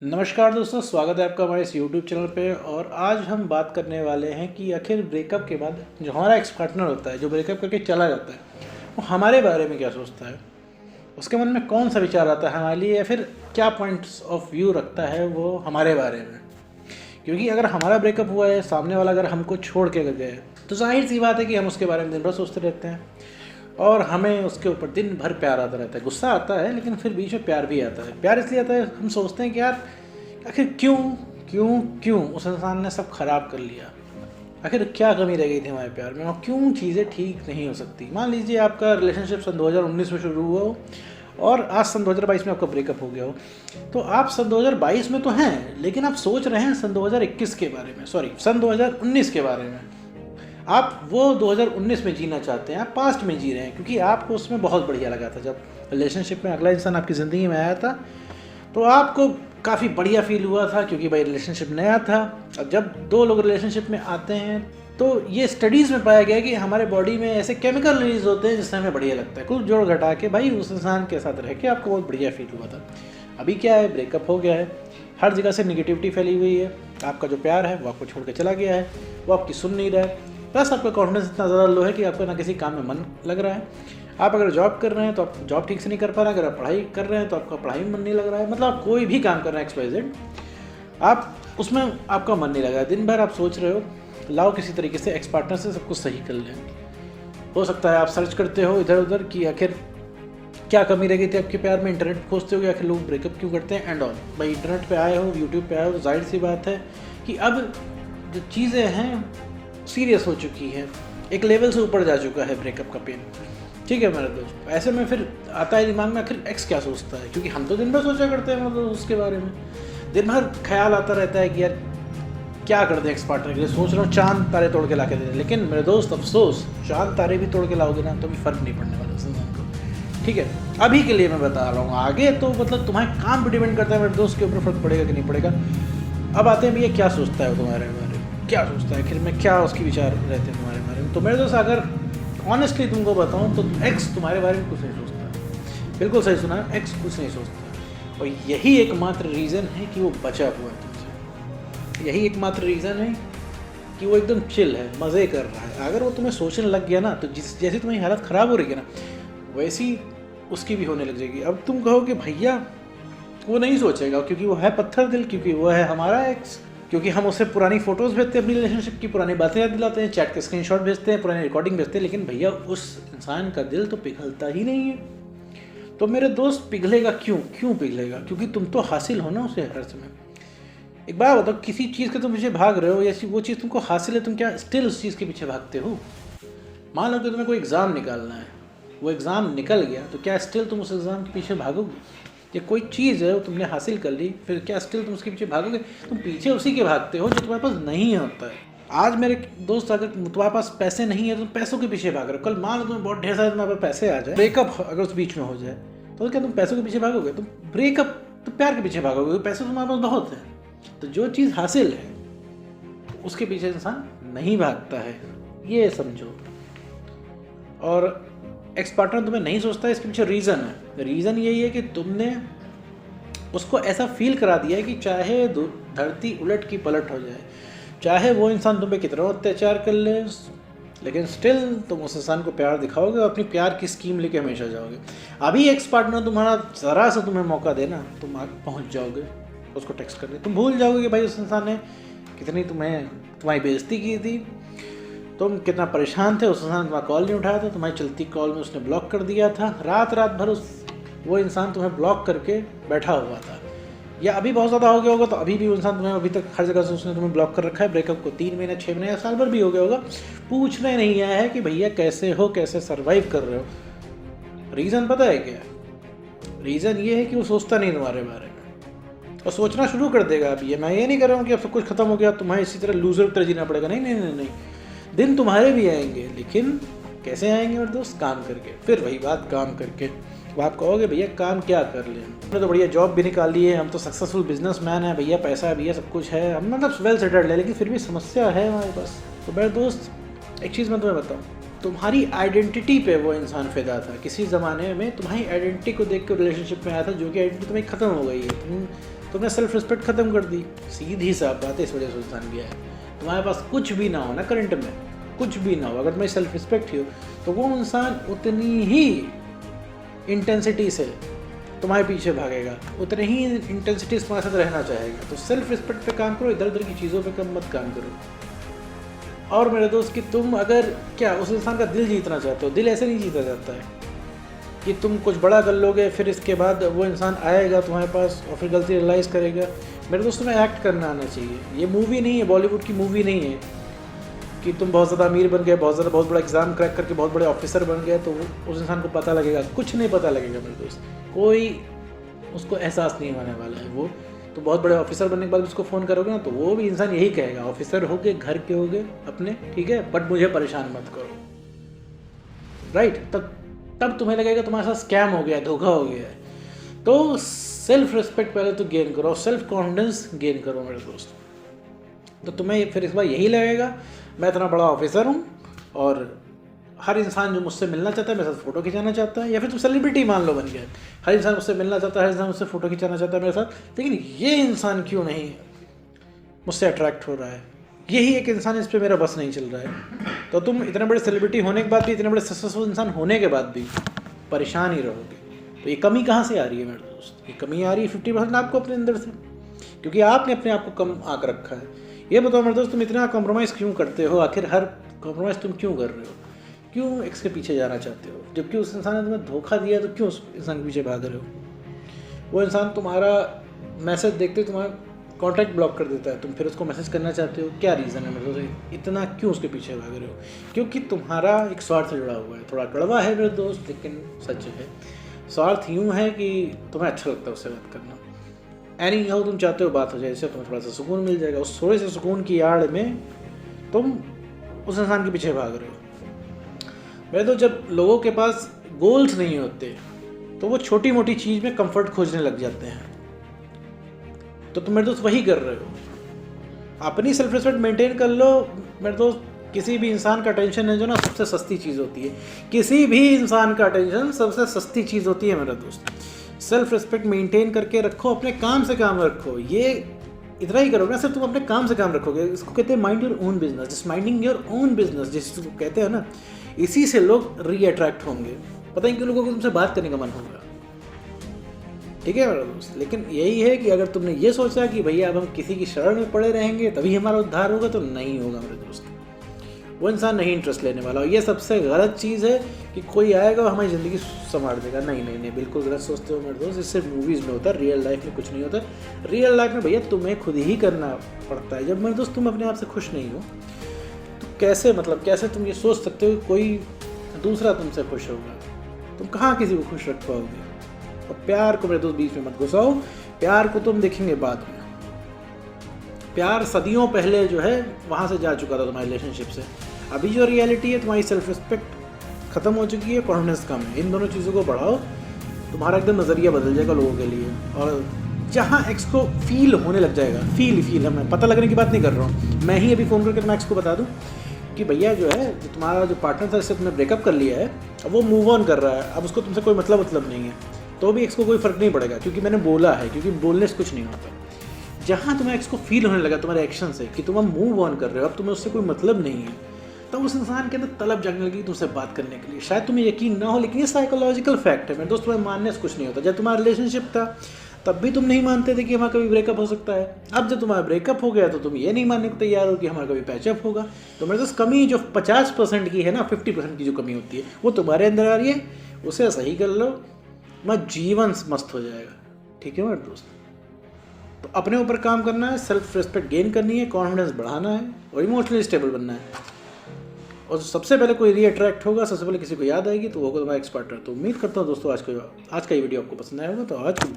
नमस्कार दोस्तों, स्वागत है आपका हमारे इस YouTube चैनल पे। और आज हम बात करने वाले हैं कि आखिर ब्रेकअप के बाद जो हमारा एक्स पार्टनर होता है, जो ब्रेकअप करके चला जाता है, वो हमारे बारे में क्या सोचता है, उसके मन में कौन सा विचार आता है हमारे लिए, या फिर क्या पॉइंट्स ऑफ व्यू रखता है वो हमारे बारे में। क्योंकि अगर हमारा ब्रेकअप हुआ है, सामने वाला अगर हमको छोड़ के गए, तो जाहिर सी बात है कि हम उसके बारे में दिन भर सोचते रहते हैं और हमें उसके ऊपर दिन भर प्यार आता रहता है। गुस्सा आता है लेकिन फिर बीच में प्यार भी आता है। प्यार इसलिए आता है, हम सोचते हैं कि यार आखिर क्यों क्यों क्यों उस इंसान ने सब खराब कर लिया, आखिर क्या कमी रह गई थी हमारे प्यार में, और क्यों चीज़ें ठीक नहीं हो सकती। मान लीजिए आपका रिलेशनशिप सन 2019 में शुरू हुआ हो और आज सन 2022 में आपका ब्रेकअप हो गया हो, तो आप सन 2022 में तो हैं लेकिन आप सोच रहे हैं सन 2021 के बारे में, सॉरी सन 2019 के बारे में। आप वो 2019 में जीना चाहते हैं, आप पास्ट में जी रहे हैं, क्योंकि आपको उसमें बहुत बढ़िया लगा था। जब रिलेशनशिप में अगला इंसान आपकी ज़िंदगी में आया था तो आपको काफ़ी बढ़िया फील हुआ था, क्योंकि भाई रिलेशनशिप नया था। अब जब दो लोग रिलेशनशिप में आते हैं तो ये स्टडीज़ में पाया गया कि हमारे बॉडी में ऐसे केमिकल रिलीज होते हैं जिससे हमें बढ़िया लगता है। कुछ जोड़ घटा के भाई उस इंसान के साथ रह के आपको बहुत बढ़िया फील हुआ था। अभी क्या है, ब्रेकअप हो गया है, हर जगह से निगेटिविटी फैली हुई है, आपका जो प्यार है वो आपको छोड़ के चला गया है, वो आपकी सुन नहीं रहा है, प्लस आपका कॉन्फिडेंस इतना ज़्यादा लो है कि आपका ना किसी काम में मन लग रहा है। आप अगर जॉब कर रहे हैं तो आप जॉब ठीक से नहीं कर पा रहे हैं, अगर आप पढ़ाई कर रहे हैं तो आपका पढ़ाई में मन नहीं लग रहा है, मतलब आप कोई भी काम कर रहे हैं XYZ, आप उसमें आपका मन नहीं लग रहा है। दिन भर आप सोच रहे हो लाओ किसी तरीके से एक्स पार्टनर से सब कुछ सही कर लें। हो सकता है आप सर्च करते हो इधर उधर कि आखिर क्या कमी रह गई थी आपके प्यार में, इंटरनेट खोजते हो कि आखिर लोग ब्रेकअप क्यों करते हैं एंड ऑल। भाई इंटरनेट पे आए हो, यूट्यूब पे आए हो, तो जाहिर सी बात है कि अब जो चीज़ें हैं सीरियस हो चुकी है, एक लेवल से ऊपर जा चुका है ब्रेकअप का पेन। ठीक है मेरे दोस्त, ऐसे में फिर आता है दिमाग में आखिर एक्स क्या सोचता है, क्योंकि हम तो दिन भर सोचा करते हैं मतलब उसके बारे में, दिन भर ख्याल आता रहता है कि यार क्या कर दे एक्स पार्टनर के लिए। सोच रहा हूँ चांद तारे तोड़ के ला के दे, लेकिन मेरे दोस्त अफसोस, चांद तारे भी तोड़ के लाओगे ना तो भी फर्क नहीं पड़ने वाला इंसान को। ठीक है, अभी के लिए मैं बता रहा हूँ, आगे तो मतलब तुम्हारे काम पर डिपेंड करता है मेरे दोस्त के ऊपर फर्क पड़ेगा कि नहीं पड़ेगा। अब आते हैं भैया क्या सोचता है वो तुम्हारे बारे में, क्या सोचता है आखिर में, क्या उसके विचार रहते हैं तुम्हारे बारे में। तो मेरे दोस्त अगर ऑनेस्टली तुमको बताऊं तो एक्स तुम्हारे बारे में कुछ नहीं सोचता। बिल्कुल सही सुना, एक्स कुछ नहीं सोचता, और यही एकमात्र रीज़न है कि वो बचा हुआ है तुमसे। यही एकमात्र रीज़न है कि वो एकदम चिल है, मज़े कर रहा है। अगर वो तुम्हें सोचने लग गया ना तो जैसी तुम्हारी हालत ख़राब हो रही है ना, वैसी उसकी भी होने लग जाएगी। अब तुम कहो कि भैया वो नहीं सोचेगा क्योंकि वो है पत्थर दिल, क्योंकि वो है हमारा एक्स, क्योंकि हम उससे पुरानी फ़ोटोज़ भेजते हैं, अपनी रिलेशनशिप की पुरानी बातें याद दिलाते हैं, चैट के स्क्रीनशॉट भेजते हैं, पुरानी रिकॉर्डिंग भेजते हैं, लेकिन भैया उस इंसान का दिल तो पिघलता ही नहीं है। तो मेरे दोस्त पिघलेगा क्यों पिघलेगा? क्योंकि तुम तो हासिल हो ना उसे हर समय। एक बात बताओ, किसी चीज़ के तुम पीछे भाग रहे हो या वो चीज़ तुमको हासिल है, तुम क्या स्टिल उस चीज़ के पीछे भागते हो? मान लो कि तुम्हें कोई एग्ज़ाम निकालना है, वो एग्ज़ाम निकल गया तो क्या स्टिल तुम उस एग्ज़ाम के पीछे भागोगे? ये कोई चीज़ है वो तुमने हासिल कर ली, फिर क्या स्टिल तुम उसके पीछे भागोगे? तुम पीछे उसी के भागते हो जो तुम्हारे पास नहीं होता है। आज मेरे दोस्त, अगर तुम्हारे पास पैसे नहीं है तो तुम पैसों के पीछे भाग रहे हो। कल मान लो तुम्हें बहुत ढेर सारे तुम्हारे पास पैसे आ जाए, ब्रेकअप अगर उस बीच में हो जाए, तो क्या तुम पैसों के पीछे भागोगे? तुम ब्रेकअप तो प्यार के पीछे भागोगे, पैसे तुम्हारे पास बहुत हैं। तो जो चीज़ हासिल है उसके पीछे इंसान नहीं भागता है, ये समझो। और एक्स पार्टनर तुम्हें नहीं सोचता है, इसके पीछे रीज़न है। रीज़न यही है कि तुमने उसको ऐसा फील करा दिया है कि चाहे धरती उलट की पलट हो जाए, चाहे वो इंसान तुम पे कितना अत्याचार कर ले, लेकिन स्टिल तुम उस इंसान को प्यार दिखाओगे और अपनी प्यार की स्कीम लेके हमेशा जाओगे। अभी एक्स पार्टनर तुम्हारा ज़रा सा तुम्हें मौका देना, तुम आगे पहुँच जाओगे उसको टेक्स्ट करने। तुम भूल जाओगे कि भाई उस इंसान ने कितनी तुम्हारी बेइज्जती की थी, तुम कितना परेशान थे, उस इंसान ने तुम्हारा कॉल नहीं उठाया था, तुम्हारी चलती कॉल में उसने ब्लॉक कर दिया था, रात भर वो इंसान तुम्हें ब्लॉक करके बैठा हुआ था। या अभी बहुत ज़्यादा हो गया होगा तो अभी भी वो इंसान तुम्हें अभी तक हर जगह से उसने तुम्हें ब्लॉक कर रखा है। ब्रेकअप को 3 महीने 6 महीने या साल भर भी हो गया होगा, पूछने नहीं आया है कि भैया कैसे हो, कैसे सर्वाइव कर रहे हो। रीज़न पता है क्या? रीज़न ये है कि वो सोचता नहीं तुम्हारे बारे में, और सोचना शुरू कर देगा। अभी मैं ये नहीं कर रहा हूँ कि अब सब कुछ खत्म हो गया, तुम्हें इसी तरह लूजर की तरह जीना पड़ेगा। नहीं, दिन तुम्हारे भी आएंगे, लेकिन कैसे आएंगे मेरे दोस्त? काम करके। फिर वही बात, काम करके। तो आप कहोगे भैया काम क्या कर लें, हमने तो बढ़िया जॉब भी निकाल ली है, हम तो सक्सेसफुल बिजनेसमैन है भैया, पैसा भी है, सब कुछ है, हम मतलब वेल सेटल्ड है, लेकिन फिर भी समस्या है हमारे पास। तो मेरे दोस्त एक चीज़ मैं तुम्हें बताऊँ, तुम्हारी आइडेंटिटी पे वो इंसान फिदा था। किसी ज़माने में तुम्हारी आइडेंटिटी को देख कर रिलेशनशिप में आया था, जो कि आइडेंटिटी तुम्हारी ख़त्म हो गई है। तुम तुमने सेल्फ रिस्पेक्ट ख़त्म कर दी। सीधी सा बात है, इस वजह से इंसान गया है। तुम्हारे पास कुछ भी ना हो ना करंट में, कुछ भी ना हो, अगर तुम्हें सेल्फ रिस्पेक्ट ही हो तो वो इंसान उतनी ही इंटेंसिटी से तुम्हारे पीछे भागेगा, उतने ही इंटेंसिटी से तुम्हारे साथ रहना चाहेगा। तो सेल्फ रिस्पेक्ट पे काम करो, इधर उधर की चीज़ों पे कम मत काम करो। और मेरे दोस्त कि तुम अगर क्या उस इंसान का दिल जीतना चाहते हो, दिल ऐसे नहीं जीता जाता है कि तुम कुछ बड़ा कर लोगे फिर इसके बाद वो इंसान आएगा तुम्हारे पास और फिर गलती रियलाइज़ करेगा। मेरे दोस्त तुम्हें एक्ट करना आना चाहिए। ये मूवी नहीं है, बॉलीवुड की मूवी नहीं है कि तुम बहुत ज़्यादा अमीर बन गए, बहुत बड़ा एग्ज़ाम क्रैक करके बहुत बड़े ऑफिसर बन गए तो उस इंसान को पता लगेगा। कुछ नहीं पता लगेगा मेरे दोस्त, कोई उसको एहसास नहीं होने वाला है। वो तो बहुत बड़े ऑफिसर बनने के बाद उसको फ़ोन करोगे ना तो वो भी इंसान यही कहेगा, ऑफिसर हो गए, घर के हो गए अपने, ठीक है, बट मुझे परेशान मत करो, राइट। तब तुम्हें लगेगा तुम्हारे साथ स्कैम हो गया, धोखा हो गया है। तो सेल्फ रिस्पेक्ट पहले तो गेन करो, सेल्फ कॉन्फिडेंस गेन करो मेरे दोस्त। तो तुम्हें फिर इस बार यही लगेगा मैं इतना बड़ा ऑफिसर हूँ और हर इंसान जो मुझसे मिलना चाहता है मेरे साथ फ़ोटो खिंचाना चाहता है, या फिर तुम सेलिब्रिटी मान लो बन गया, हर इंसान मुझसे मिलना चाहता है, हर इंसान मुझसे फ़ोटो खिंचाना चाहता है मेरे साथ, लेकिन ये इंसान क्यों नहीं मुझसे अट्रैक्ट हो रहा है, यही एक इंसान, इस पर मेरा बस नहीं चल रहा है। तो तुम इतने बड़े सेलिब्रिटी होने के बाद भी, इतने बड़े सक्सेसफुल इंसान होने के बाद भी परेशान ही रहोगे। तो ये कमी कहाँ से आ रही है मेरे दोस्त? ये कमी आ रही है 50% आपको अपने अंदर से, क्योंकि आपने अपने आप को कम आंक रखा है। ये बताओ मेरे दोस्त, तुम इतना कॉम्प्रोमाइज़ क्यों करते हो? आखिर हर कॉम्प्रोमाइज़ तुम क्यों कर रहे हो? क्यों एक्स के पीछे जाना चाहते हो? जबकि उस इंसान ने तुम्हें धोखा दिया तो क्यों उस इंसान के पीछे भाग रहे हो? वो इंसान तुम्हारा मैसेज देखते तुम्हारा कॉन्टैक्ट ब्लॉक कर देता है, तुम फिर उसको मैसेज करना चाहते हो। क्या रीज़न है मेरे दोस्त? इतना क्यों उसके पीछे भाग रहे हो? क्योंकि तुम्हारा एक स्वार्थ जुड़ा हुआ है। थोड़ा कड़वा है मेरे दोस्त, लेकिन सच है। स्वार्थ यूँ है कि तुम्हें अच्छा लगता है उससे बात करना, एनी हाउ तुम चाहते हो बात हो जाए, इससे तुम्हें थोड़ा सा सुकून मिल जाएगा। उस थोड़े से सुकून की आड़ में तुम उस इंसान के पीछे भाग रहे हो। मैं तो जब लोगों के पास गोल्स नहीं होते तो वो छोटी मोटी चीज़ में कंफर्ट खोजने लग जाते हैं। तो तुम मेरे दोस्त वही कर रहे हो। अपनी सेल्फ रिस्पेक्ट मेंटेन कर लो मेरे दोस्त। किसी भी इंसान का अटेंशन है जो ना सबसे सस्ती चीज़ होती है। किसी भी इंसान का अटेंशन सबसे सस्ती चीज़ होती है मेरा दोस्त। सेल्फ रिस्पेक्ट मेंटेन करके रखो, अपने काम से काम रखो। ये इतना ही करोगे ना, सिर्फ तुम अपने काम से काम रखोगे। इसको कहते हैं mind your own business, just minding your own business जिसको कहते हैं ना, इसी से लोग रीअट्रैक्ट होंगे। पता नहीं क्यों लोगों को तुमसे बात करने का मन होगा, ठीक है मेरा दोस्त। लेकिन यही है कि अगर तुमने ये सोचा कि भैया अब हम किसी की शरण में पड़े रहेंगे तभी हमारा उद्धार होगा, तो नहीं होगा मेरे दोस्त। वो इंसान नहीं इंटरेस्ट लेने वाला। और ये सबसे गलत चीज़ है कि कोई आएगा और हमारी ज़िंदगी संभाल देगा। नहीं नहीं नहीं, बिल्कुल गलत सोचते हो मेरे दोस्त। ये सिर्फ मूवीज़ में होता है, रियल लाइफ में कुछ नहीं होता। रियल लाइफ में भैया तुम्हें खुद ही करना पड़ता है। जब मेरे दोस्त तुम अपने आप से खुश नहीं हो तो कैसे तुम ये सोच सकते हो कि कोई दूसरा तुमसे खुश होगा? तुम कहाँ किसी को खुश रख पाओगे? और प्यार को मेरे दोस्त बीच में मत घुसाओ। प्यार को तुम देखेंगे बाद में। प्यार सदियों पहले जो है वहाँ से जा चुका था तुम्हारे रिलेशनशिप से। अभी जो रियलिटी है, तुम्हारी सेल्फ रिस्पेक्ट खत्म हो चुकी है, कॉन्फिडेंस कम है। इन दोनों चीज़ों को बढ़ाओ, तुम्हारा एकदम नज़रिया बदल जाएगा लोगों के लिए। और जहाँ एक्स को फील होने लग जाएगा, फील है, मैं पता लगने की बात नहीं कर रहा हूँ। मैं ही अभी फ़ोन करके मैं एक्स को बता दूँ कि भैया जो है तुम्हारा जो पार्टनर था जिससे तुमने ब्रेकअप कर लिया है, अब वो मूव ऑन कर रहा है, अब उसको तुमसे कोई मतलब नहीं है, तो भी एक्स को कोई फ़र्क नहीं पड़ेगा क्योंकि मैंने बोला है, क्योंकि बोलने से कुछ नहीं होता। जहाँ तुम्हें एक्स को फील होने लगा तुम्हारे एक्शन से कि तुम अब मूव ऑन कर रहे हो, अब तुम्हें उससे कोई मतलब नहीं है, तब उस इंसान के अंदर तलब जगने लगी तुमसे बात करने के लिए। शायद तुम्हें यकीन ना हो, लेकिन ये साइकोलॉजिकल फैक्ट है मेरे दोस्त। तुम्हें मानने से कुछ नहीं होता। जब तुम्हारा रिलेशनशिप था तब भी तुम नहीं मानते थे कि हमारा कभी ब्रेकअप हो सकता है। अब जब तुम्हारा ब्रेकअप हो गया तो तुम ये नहीं मानने को तैयार हो कि हमारा कभी पैचअप होगा। तो मेरे दोस्त कमी जो 50% की है ना, 50% की जो कमी होती है वो तुम्हारे अंदर आ रही है। उसे सही कर लो, मत जीवन मस्त हो जाएगा, ठीक है मेरे दोस्त। तो अपने ऊपर काम करना है, सेल्फ रिस्पेक्ट गेन करनी है, कॉन्फिडेंस बढ़ाना है और इमोशनली स्टेबल बनना है। और सबसे पहले कोई रीअट्रैक्ट होगा, सबसे पहले किसी को याद आएगी तो वो होगा तुम्हारा एक्स पार्टनर। तो उम्मीद करता हूँ दोस्तों आज का ये वीडियो आपको पसंद आया होगा। तो आज गुड